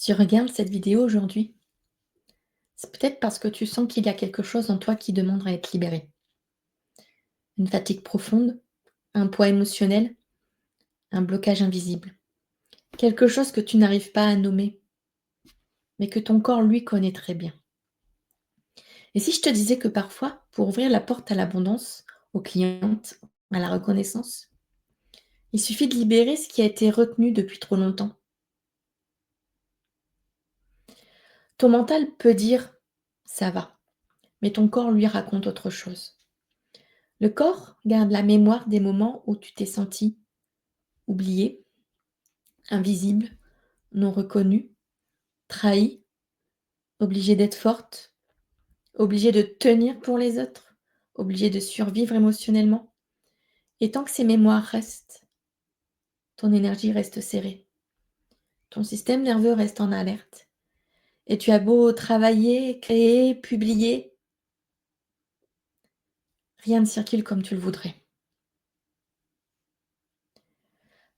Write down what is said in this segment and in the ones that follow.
Si tu regardes cette vidéo aujourd'hui, c'est peut-être parce que tu sens qu'il y a quelque chose en toi qui demande à être libéré. Une fatigue profonde, un poids émotionnel, un blocage invisible. Quelque chose que tu n'arrives pas à nommer, mais que ton corps, lui, connaît très bien. Et si je te disais que parfois, pour ouvrir la porte à l'abondance, aux clientes, à la reconnaissance, il suffit de libérer ce qui a été retenu depuis trop longtemps. Ton mental peut dire ça va, mais ton corps lui raconte autre chose. Le corps garde la mémoire des moments où tu t'es senti oublié, invisible, non reconnue, trahie, obligée d'être forte, obligée de tenir pour les autres, obligée de survivre émotionnellement. Et tant que ces mémoires restent, ton énergie reste serrée. Ton système nerveux reste en alerte. Et tu as beau travailler, créer, publier, rien ne circule comme tu le voudrais.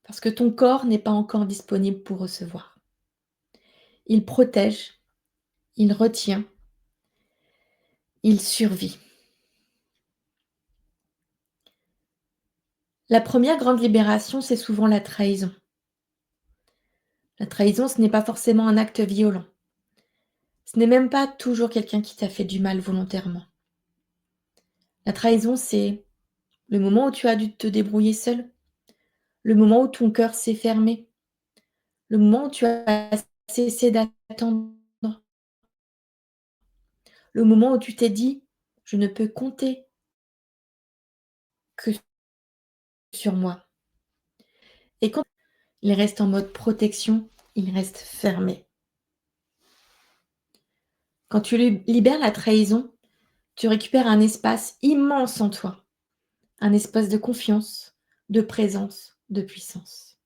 Parce que ton corps n'est pas encore disponible pour recevoir. Il protège, il retient, il survit. La première grande libération, c'est souvent la trahison. La trahison, ce n'est pas forcément un acte violent. Ce n'est même pas toujours quelqu'un qui t'a fait du mal volontairement. La trahison, c'est le moment où tu as dû te débrouiller seul, le moment où ton cœur s'est fermé, le moment où tu as cessé d'attendre, le moment où tu t'es dit: «Je ne peux compter que sur moi». Et quand il reste en mode protection, il reste fermé. Quand tu libères la trahison, tu récupères un espace immense en toi, un espace de confiance, de présence, de puissance.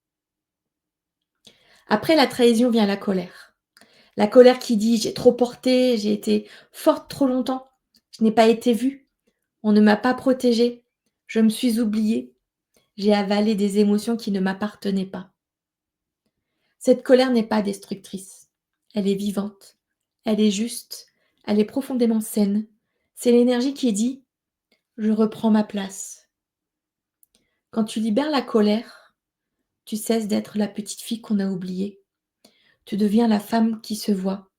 Après la trahison vient la colère. La colère qui dit: «J'ai trop porté, j'ai été forte trop longtemps, je n'ai pas été vue, on ne m'a pas protégée, je me suis oubliée, j'ai avalé des émotions qui ne m'appartenaient pas». Cette colère n'est pas destructrice, elle est vivante, elle est juste, elle est profondément saine. C'est l'énergie qui dit: «Je reprends ma place». Quand tu libères la colère, tu cesses d'être la petite fille qu'on a oubliée. Tu deviens la femme qui se voit,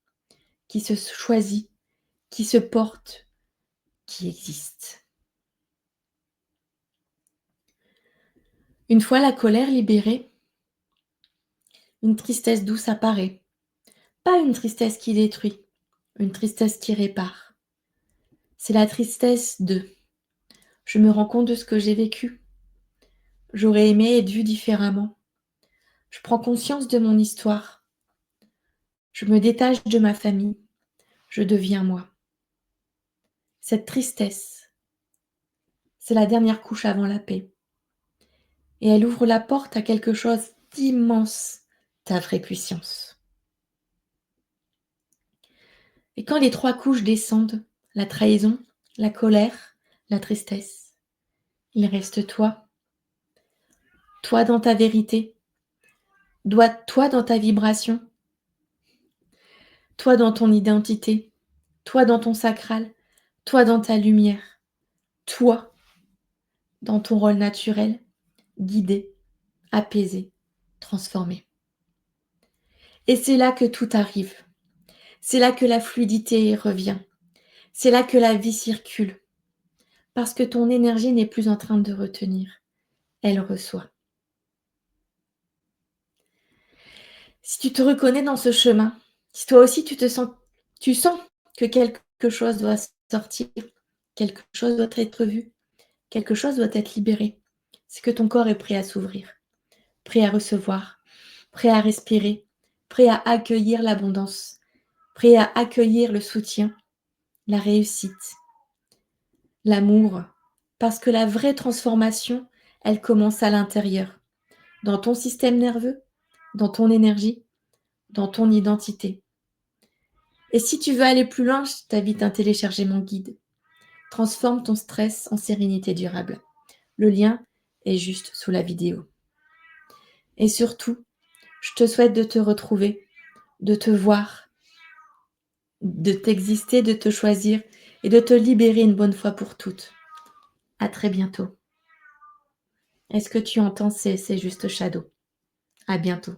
qui se choisit, qui se porte, qui existe. Une fois la colère libérée, une tristesse douce apparaît. Pas une tristesse qui détruit, une tristesse qui répare. C'est la tristesse de: je me rends compte de ce que j'ai vécu. J'aurais aimé être vue différemment. Je prends conscience de mon histoire. Je me détache de ma famille. Je deviens moi. Cette tristesse, c'est la dernière couche avant la paix. Et elle ouvre la porte à quelque chose d'immense, ta vraie puissance. Et quand les 3 couches descendent, la trahison, la colère, la tristesse, il reste toi. Toi dans ta vérité, toi dans ta vibration, toi dans ton identité, toi dans ton sacral, toi dans ta lumière, toi dans ton rôle naturel, guidé, apaisé, transformé. Et c'est là que tout arrive. C'est là que la fluidité revient. C'est là que la vie circule. Parce que ton énergie n'est plus en train de retenir. Elle reçoit. Si tu te reconnais dans ce chemin, si toi aussi tu sens que quelque chose doit sortir, quelque chose doit être vu, quelque chose doit être libéré, c'est que ton corps est prêt à s'ouvrir, prêt à recevoir, prêt à respirer, prêt à accueillir l'abondance, prêt à accueillir le soutien, la réussite, l'amour. Parce que la vraie transformation, elle commence à l'intérieur, dans ton système nerveux, dans ton énergie, dans ton identité. Et si tu veux aller plus loin, je t'invite à télécharger mon guide. Transforme ton stress en sérénité durable. Le lien est juste sous la vidéo. Et surtout, je te souhaite de te retrouver de te voir, de t'exister, de te choisir et de te libérer une bonne fois pour toutes. À très bientôt. Est-ce que tu entends ces justes shadows? À bientôt.